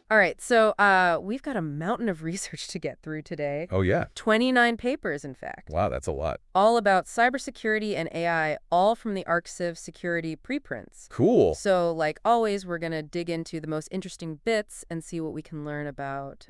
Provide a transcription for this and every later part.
All right, so we've got a mountain of research to get through today. Oh, yeah. 29 papers, in fact. Wow, that's a lot. All about cybersecurity and AI, all from the ArcSiv security preprints. Cool. So, like always, we're going to dig into the most interesting bits and see what we can learn about,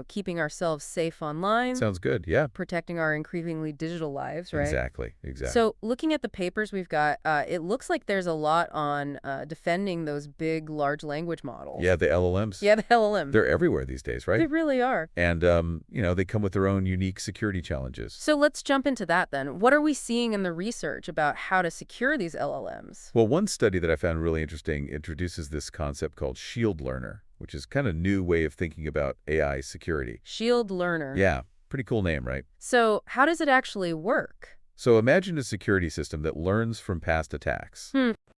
keeping ourselves safe online, Sounds good. Yeah, protecting our increasingly digital lives, right? exactly. So, looking at the papers we've got, it looks like there's a lot on defending those big, large language models. Yeah, the LLMs. Yeah, the LLMs. They're everywhere these days, They right? really are. And, they come with their own unique security challenges. So let's jump into that then. What are we seeing in the research about how to secure these LLMs? Well, one study that I found really interesting introduces this concept called ShieldLearner, which is kind of a new way of thinking about AI security. ShieldLearner. Yeah, pretty cool name, right? So how does it actually work? So imagine a security system that learns from past attacks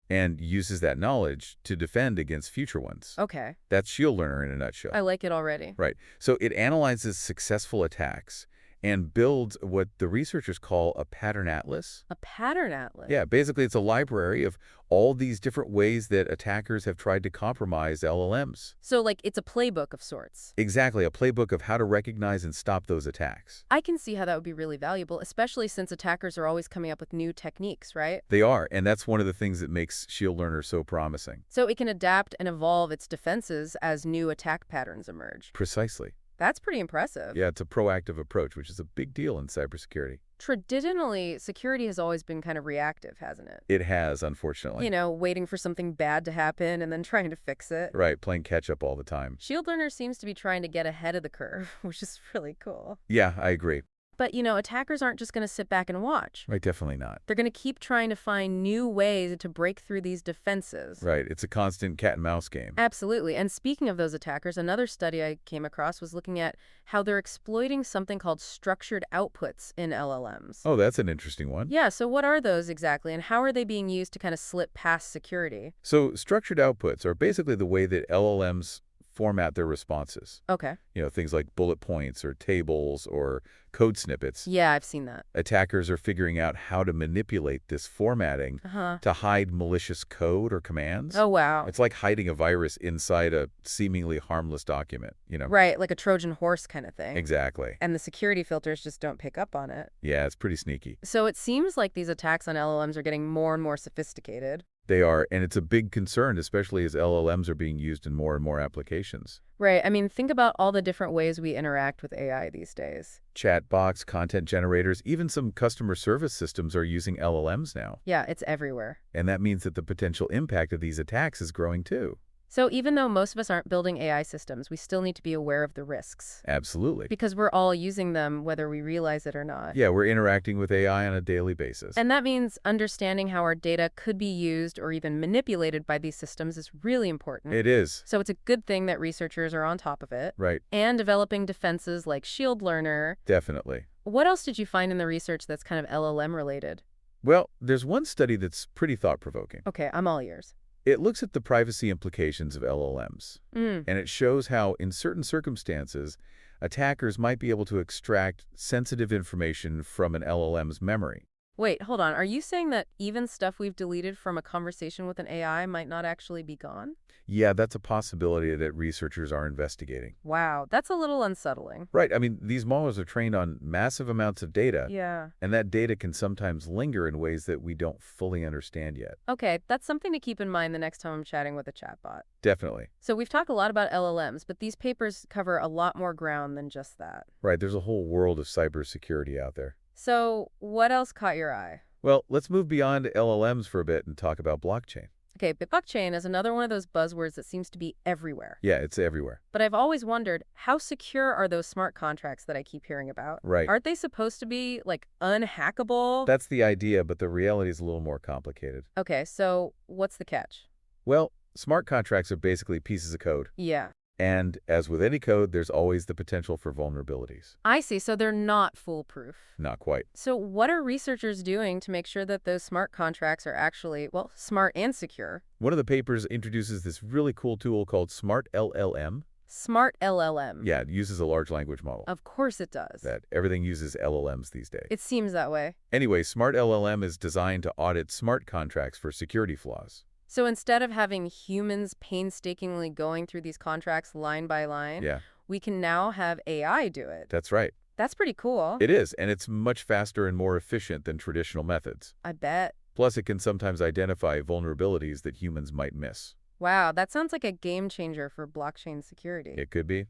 and uses that knowledge to defend against future ones. Okay. That's ShieldLearner in a nutshell. I like it already. Right. So it analyzes successful attacks and builds what the researchers call a pattern atlas. A pattern atlas? Yeah, basically it's a library of all these different ways that attackers have tried to compromise LLMs. So, like, it's a playbook of sorts. Exactly, a playbook of how to recognize and stop those attacks. I can see how that would be really valuable, especially since attackers are always coming up with new techniques, right? They are, and that's one of the things that makes ShieldLearner so promising. So it can adapt and evolve its defenses as new attack patterns emerge. Precisely. That's pretty impressive. Yeah, it's a proactive approach, which is a big deal in cybersecurity. Traditionally, security has always been kind of reactive, hasn't it? It has, unfortunately. Waiting for something bad to happen and then trying to fix it. Right, playing catch-up all the time. ShieldLearner seems to be trying to get ahead of the curve, which is really cool. Yeah, I agree. But, attackers aren't just going to sit back and watch. Right, definitely not. They're going to keep trying to find new ways to break through these defenses. Right, it's a constant cat-and-mouse game. Absolutely. And speaking of those attackers, another study I came across was looking at how they're exploiting something called structured outputs in LLMs. Oh, that's an interesting one. Yeah, so what are those exactly, and how are they being used to kind of slip past security? So structured outputs are basically the way that LLMs format their responses. Okay. Things like bullet points or tables or code snippets. Yeah, I've seen that. Attackers are figuring out how to manipulate this formatting to hide malicious code or commands. Oh, wow. It's like hiding a virus inside a seemingly harmless document, Right, like a Trojan horse kind of thing. Exactly. And the security filters just don't pick up on it. Yeah, it's pretty sneaky. So it seems like these attacks on LLMs are getting more and more sophisticated. They are, and it's a big concern, especially as LLMs are being used in more and more applications. Right. I mean, think about all the different ways we interact with AI these days. Chatbots, content generators, even some customer service systems are using LLMs now. Yeah, it's everywhere. And that means that the potential impact of these attacks is growing too. So even though most of us aren't building AI systems, we still need to be aware of the risks. Absolutely. Because we're all using them whether we realize it or not. Yeah, we're interacting with AI on a daily basis. And that means understanding how our data could be used or even manipulated by these systems is really important. It is. So it's a good thing that researchers are on top of it. Right. And developing defenses like ShieldLearner. Definitely. What else did you find in the research that's kind of LLM related? Well, there's one study that's pretty thought-provoking. Okay, I'm all ears. It looks at the privacy implications of LLMs, and it shows how, in certain circumstances, attackers might be able to extract sensitive information from an LLM's memory. Wait, hold on. Are you saying that even stuff we've deleted from a conversation with an AI might not actually be gone? Yeah, that's a possibility that researchers are investigating. Wow, that's a little unsettling. Right. I mean, these models are trained on massive amounts of data. Yeah. And that data can sometimes linger in ways that we don't fully understand yet. Okay, that's something to keep in mind the next time I'm chatting with a chatbot. Definitely. So we've talked a lot about LLMs, but these papers cover a lot more ground than just that. Right. There's a whole world of cybersecurity out there. So what else caught your eye? Well, let's move beyond LLMs for a bit and talk about blockchain. Okay, but blockchain is another one of those buzzwords that seems to be everywhere. Yeah, it's everywhere. But I've always wondered, how secure are those smart contracts that I keep hearing about? Right. Aren't they supposed to be, like, unhackable? That's the idea, but the reality is a little more complicated. Okay, so what's the catch? Well, smart contracts are basically pieces of code. Yeah. And as with any code, there's always the potential for vulnerabilities. I see, so they're not foolproof. Not quite. So what are researchers doing to make sure that those smart contracts are actually, well, smart and secure? One of the papers introduces this really cool tool called Smart LLM. Smart LLM. Yeah, it uses a large language model. Of course it does. That everything uses LLMs these days. It seems that way. Anyway, Smart LLM is designed to audit smart contracts for security flaws. So instead of having humans painstakingly going through these contracts line by line, Yeah, we can now have AI do it. that's right. That's pretty cool. It is, and it's much faster and more efficient than traditional methods. I bet. Plus, it can sometimes identify vulnerabilities that humans might miss. Wow, that sounds like a game changer for blockchain security. It could be.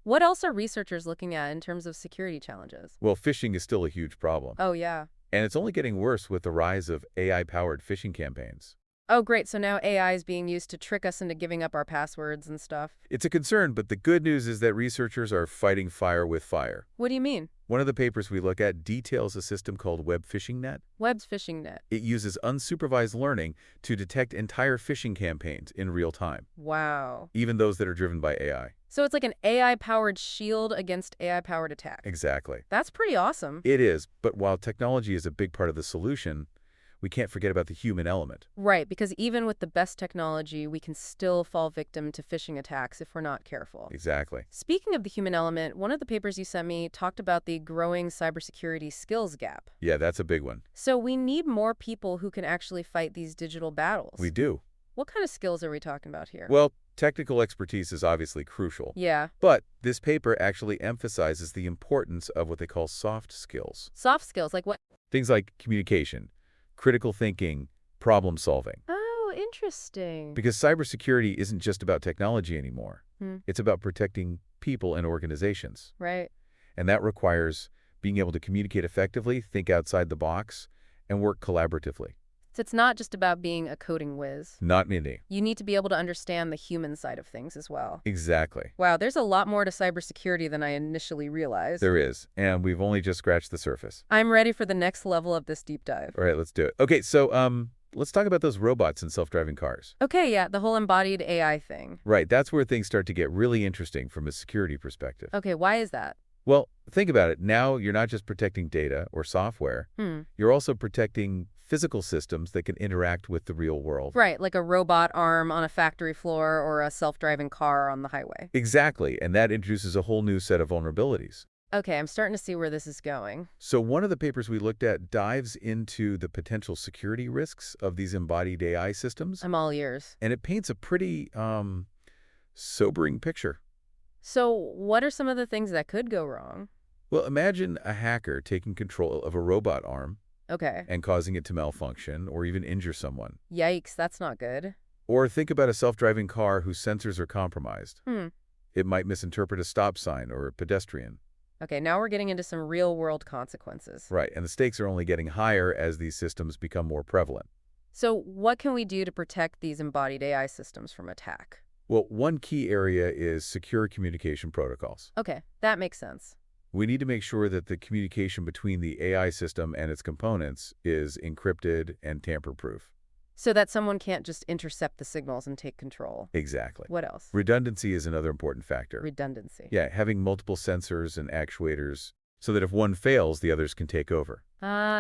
What else are researchers looking at in terms of security challenges? Well, phishing is still a huge problem, Oh, yeah. and it's only getting worse with the rise of AI-powered phishing campaigns. Oh, great. So now AI is being used to trick us into giving up our passwords and stuff. It's a concern, but the good news is that researchers are fighting fire with fire. What do you mean? One of the papers we look at details a system called Web Phishing Net. Web's phishing net. It uses unsupervised learning to detect entire phishing campaigns in real time, Wow. even those that are driven by AI. So it's like an AI-powered shield against AI-powered attack. Exactly. That's pretty awesome. It is, but while technology is a big part of the solution, we can't forget about the human element. Right, because even with the best technology, we can still fall victim to phishing attacks if we're not careful. Exactly. Speaking of the human element, one of the papers you sent me talked about the growing cybersecurity skills gap. Yeah, that's a big one. So we need more people who can actually fight these digital battles. We do. What kind of skills are we talking about here? Well, technical expertise is obviously crucial. Yeah. But this paper actually emphasizes the importance of what they call soft skills. Soft skills, like what? Things like communication, critical thinking, problem solving. Oh, interesting. Because cybersecurity isn't just about technology anymore. Hmm. It's about protecting people and organizations. Right. And that requires being able to communicate effectively, think outside the box, and work collaboratively. So it's not just about being a coding whiz. Not many. You need to be able to understand the human side of things as well. Exactly. Wow, there's a lot more to cybersecurity than I initially realized. There is, and we've only just scratched the surface. I'm ready for the next level of this deep dive. All right, let's do it. Okay, so let's talk about those robots and self-driving cars. Okay, yeah, the whole embodied AI thing. Right, that's where things start to get really interesting from a security perspective. Okay, why is that? Well, think about it. Now you're not just protecting data or software. You're also protecting physical systems that can interact with the real world. Right, like a robot arm on a factory floor or a self-driving car on the highway. Exactly, and that introduces a whole new set of vulnerabilities. Okay, I'm starting to see where this is going. So one of the papers we looked at dives into the potential security risks of these embodied AI systems, I'm all ears. and it paints a pretty sobering picture. So what are some of the things that could go wrong? Well, imagine a hacker taking control of a robot arm Okay. and causing it to malfunction or even injure someone. Yikes, that's not good. Or think about a self-driving car whose sensors are compromised. Hmm. It might misinterpret a stop sign or a pedestrian. Okay, now we're getting into some real-world consequences. Right, and the stakes are only getting higher as these systems become more prevalent. So what can we do to protect these embodied AI systems from attack? Well, one key area is secure communication protocols. Okay, that makes sense. We need to make sure that the communication between the AI system and its components is encrypted and tamper-proof. So that someone can't just intercept the signals and take control. Exactly. What else? Redundancy is another important factor. Redundancy. Yeah, having multiple sensors and actuators so that if one fails, the others can take over.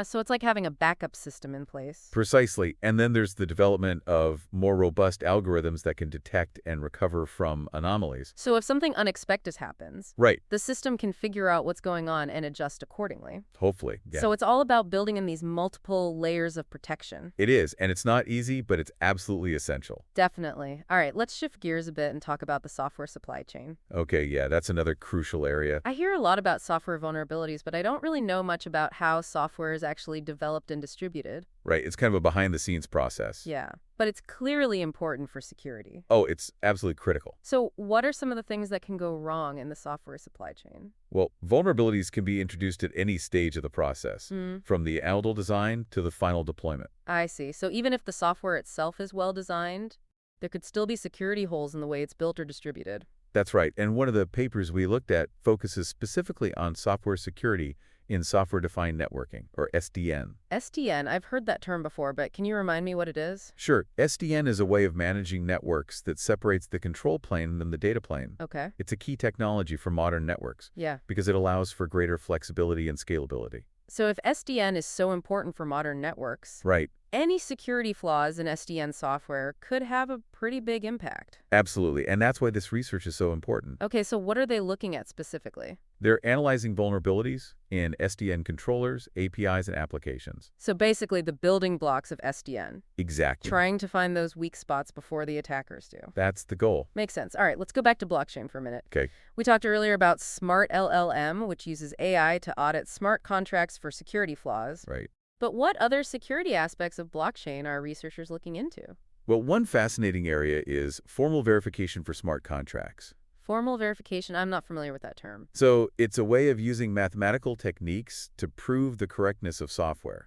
So it's like having a backup system in place. Precisely. And then there's the development of more robust algorithms that can detect and recover from anomalies. So if something unexpected happens, Right. the system can figure out what's going on and adjust accordingly. Hopefully. Yeah. So it's all about building in these multiple layers of protection. It is, and it's not easy, but it's absolutely essential. Definitely. All right, let's shift gears a bit and talk about the software supply chain. Okay, yeah, that's another crucial area. I hear a lot about software vulnerabilities, but I don't really know much about how software is actually developed and distributed. Right, it's kind of a behind-the-scenes process. Yeah, but it's clearly important for security. Oh, it's absolutely critical. So what are some of the things that can go wrong in the software supply chain? Well, vulnerabilities can be introduced at any stage of the process, Hmm. from the initial design to the final deployment. I see. So even if the software itself is well designed, there could still be security holes in the way it's built or distributed. That's right, and one of the papers we looked at focuses specifically on software security in software-defined networking, or SDN. SDN, I've heard that term before, but can you remind me what it is? Sure, SDN is a way of managing networks that separates the control plane from the data plane. Okay. It's a key technology for modern networks Yeah. because it allows for greater flexibility and scalability. So if SDN is so important for modern networks, Right. any security flaws in SDN software could have a pretty big impact. Absolutely, and that's why this research is so important. Okay, so what are they looking at specifically? They're analyzing vulnerabilities in SDN controllers, APIs, and applications. So basically the building blocks of SDN, Exactly. trying to find those weak spots before the attackers do. That's the goal. Makes sense. All right, let's go back to blockchain for a minute. Okay. We talked earlier about Smart LLM, which uses AI to audit smart contracts for security flaws. Right. But what other security aspects of blockchain are researchers looking into? Well, one fascinating area is formal verification for smart contracts. Formal verification, I'm not familiar with that term. So it's a way of using mathematical techniques to prove the correctness of software.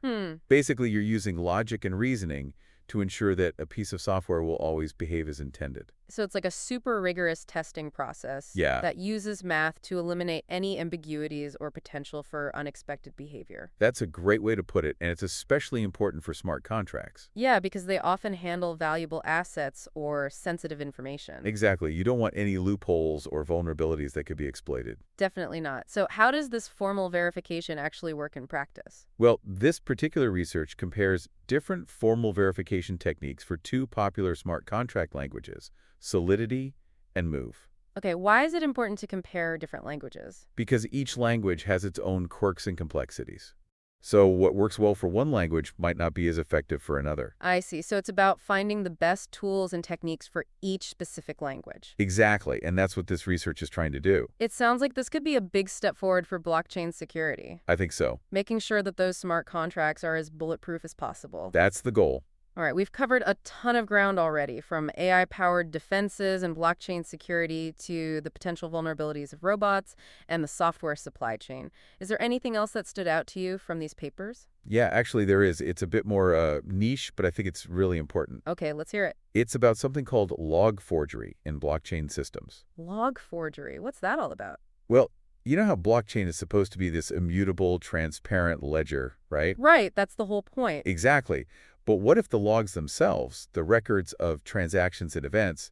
Basically, you're using logic and reasoning to ensure that a piece of software will always behave as intended. So it's like a super rigorous testing process Yeah. that uses math to eliminate any ambiguities or potential for unexpected behavior. That's a great way to put it, and it's especially important for smart contracts. Yeah, because they often handle valuable assets or sensitive information. Exactly. You don't want any loopholes or vulnerabilities that could be exploited. Definitely not. So how does this formal verification actually work in practice? Well, this particular research compares different formal verification techniques for two popular smart contract languages, Solidity and Move. Okay, why is it important to compare different languages? Because each language has its own quirks and complexities. So what works well for one language might not be as effective for another. I see. So it's about finding the best tools and techniques for each specific language. Exactly, and that's what this research is trying to do. It sounds like this could be a big step forward for blockchain security, I think so. making sure that those smart contracts are as bulletproof as possible. That's the goal. All right, we've covered a ton of ground already, from AI-powered defenses and blockchain security to the potential vulnerabilities of robots and the software supply chain. Is there anything else that stood out to you from these papers? Yeah, actually there is. It's a bit more niche, but I think it's really important. Okay, let's hear it. It's about something called log forgery in blockchain systems. Log forgery. What's that all about? Well, you know how blockchain is supposed to be this immutable, transparent ledger, right? Right, that's the whole point. Exactly. But what if the logs themselves, the records of transactions and events,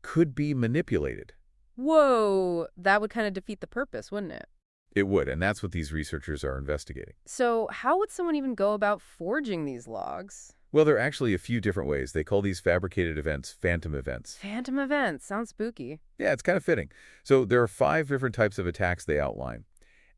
could be manipulated? Whoa, that would kind of defeat the purpose, wouldn't it? It would, and that's what these researchers are investigating. So how would someone even go about forging these logs? Well, there are actually a few different ways. They call these fabricated events phantom events. Phantom events. Sounds spooky. Yeah, it's kind of fitting. So there are 5 different types of attacks they outline.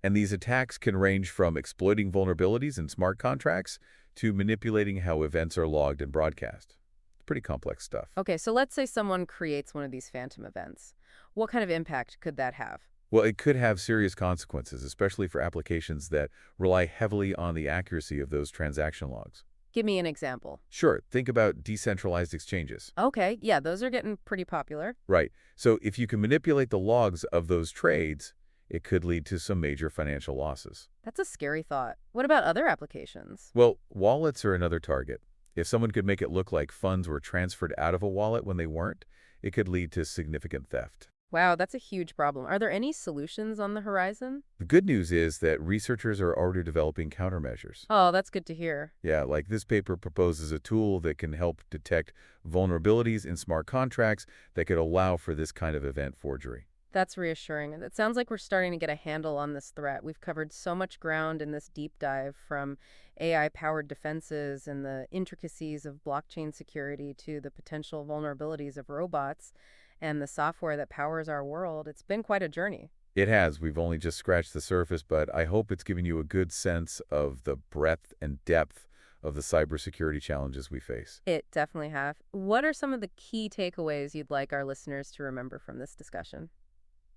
And these attacks can range from exploiting vulnerabilities in smart contracts to manipulating how events are logged and broadcast. It's pretty complex stuff. Okay, so let's say someone creates one of these phantom events. What kind of impact could that have? Well, it could have serious consequences, especially for applications that rely heavily on the accuracy of those transaction logs. Give me an example. Sure, think about decentralized exchanges. Okay, yeah, those are getting pretty popular. Right. So if you can manipulate the logs of those trades, it could lead to some major financial losses. That's a scary thought. What about other applications? Well, wallets are another target. If someone could make it look like funds were transferred out of a wallet when they weren't, it could lead to significant theft. Wow, that's a huge problem. Are there any solutions on the horizon? The good news is that researchers are already developing countermeasures. Oh, that's good to hear. Yeah, like this paper proposes a tool that can help detect vulnerabilities in smart contracts that could allow for this kind of event forgery. That's reassuring. And it sounds like we're starting to get a handle on this threat. We've covered so much ground in this deep dive, from AI-powered defenses and the intricacies of blockchain security to the potential vulnerabilities of robots and the software that powers our world. It's been quite a journey. It has. We've only just scratched the surface, but I hope it's given you a good sense of the breadth and depth of the cybersecurity challenges we face. It definitely have. What are some of the key takeaways you'd like our listeners to remember from this discussion?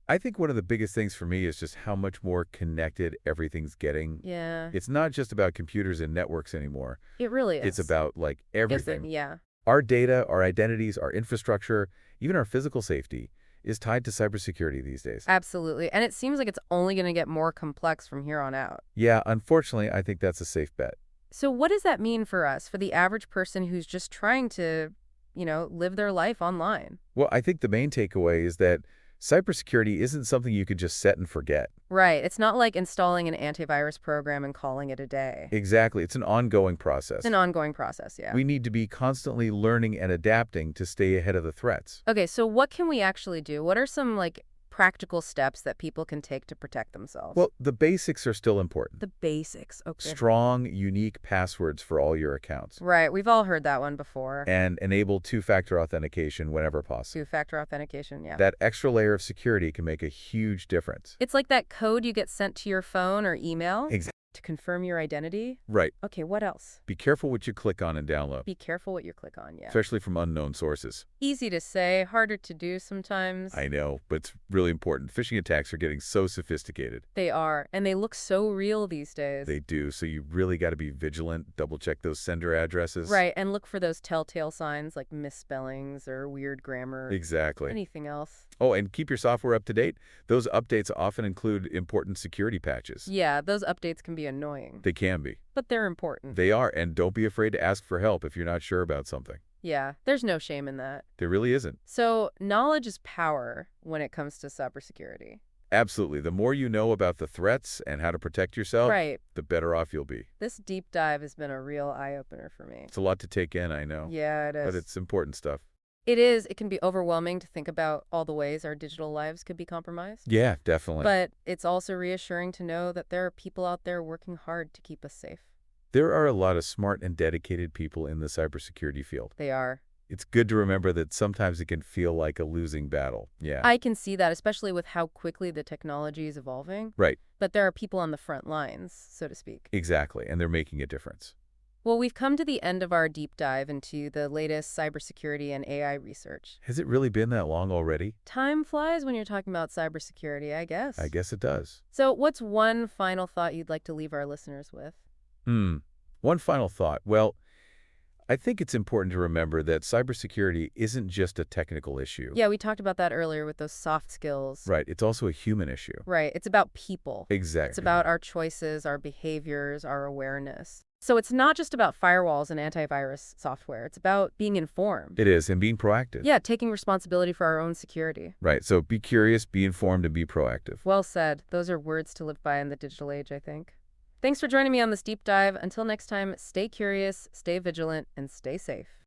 I think one of the biggest things for me is just how much more connected everything's getting. Yeah, It's not just about computers and networks anymore. it really is. It's about, like, everything. Yeah. Our data, our identities, our infrastructure, even our physical safety is tied to cybersecurity these days. Absolutely. And it seems like it's only going to get more complex from here on out. Yeah, unfortunately, I think that's a safe bet. So what does that mean for us, for the average person who's just trying to, live their life online? Well, I think the main takeaway is that cybersecurity isn't something you could just set and forget. Right. It's not like installing an antivirus program and calling it a day. Exactly. It's an ongoing process. It's an ongoing process, yeah. We need to be constantly learning and adapting to stay ahead of the threats. Okay, so what can we actually do? What are some, practical steps that people can take to protect themselves. Well, the basics are still important. The basics, okay. Strong, unique passwords for all your accounts. Right, we've all heard that one before. And enable two-factor authentication whenever possible. Two-factor authentication, yeah. That extra layer of security can make a huge difference. It's like that code you get sent to your phone or email Exactly. to confirm your identity. Right. Okay, what else? Be careful what you click on and download. Be careful what you click on, yeah. Especially from unknown sources. Easy to say, harder to do sometimes. I know, but it's really important. Phishing attacks are getting so sophisticated. They are, and they look so real these days. They do, so you really got to be vigilant, double-check those sender addresses. Right, and look for those telltale signs like misspellings or weird grammar. Exactly. Anything else? Oh, and keep your software up to date. Those updates often include important security patches. Yeah, those updates can be annoying. They can be. But they're important. They are, and don't be afraid to ask for help if you're not sure about something. Yeah, there's no shame in that. There really isn't. So, knowledge is power when it comes to cybersecurity. Absolutely. The more you know about the threats and how to protect yourself, Right. the better off you'll be. This deep dive has been a real eye-opener for me. It's a lot to take in, I know. Yeah, it is. But it's important stuff. It is. It can be overwhelming to think about all the ways our digital lives could be compromised. Yeah, definitely. But it's also reassuring to know that there are people out there working hard to keep us safe. There are a lot of smart and dedicated people in the cybersecurity field. They are. It's good to remember that sometimes it can feel like a losing battle. Yeah. I can see that, especially with how quickly the technology is evolving. Right. But there are people on the front lines, so to speak. Exactly. And they're making a difference. Well, we've come to the end of our deep dive into the latest cybersecurity and AI research. Has it really been that long already? Time flies when you're talking about cybersecurity, I guess. I guess it does. So what's one final thought you'd like to leave our listeners with? One final thought. Well, I think it's important to remember that cybersecurity isn't just a technical issue. Yeah, we talked about that earlier with those soft skills. Right. It's also a human issue. Right. It's about people. Exactly. It's about our choices, our behaviors, our awareness. So it's not just about firewalls and antivirus software. It's about being informed. It is, and being proactive. Yeah, taking responsibility for our own security. Right. So be curious, be informed, and be proactive. Well said. Those are words to live by in the digital age, I think. Thanks for joining me on this deep dive. Until next time, stay curious, stay vigilant, and stay safe.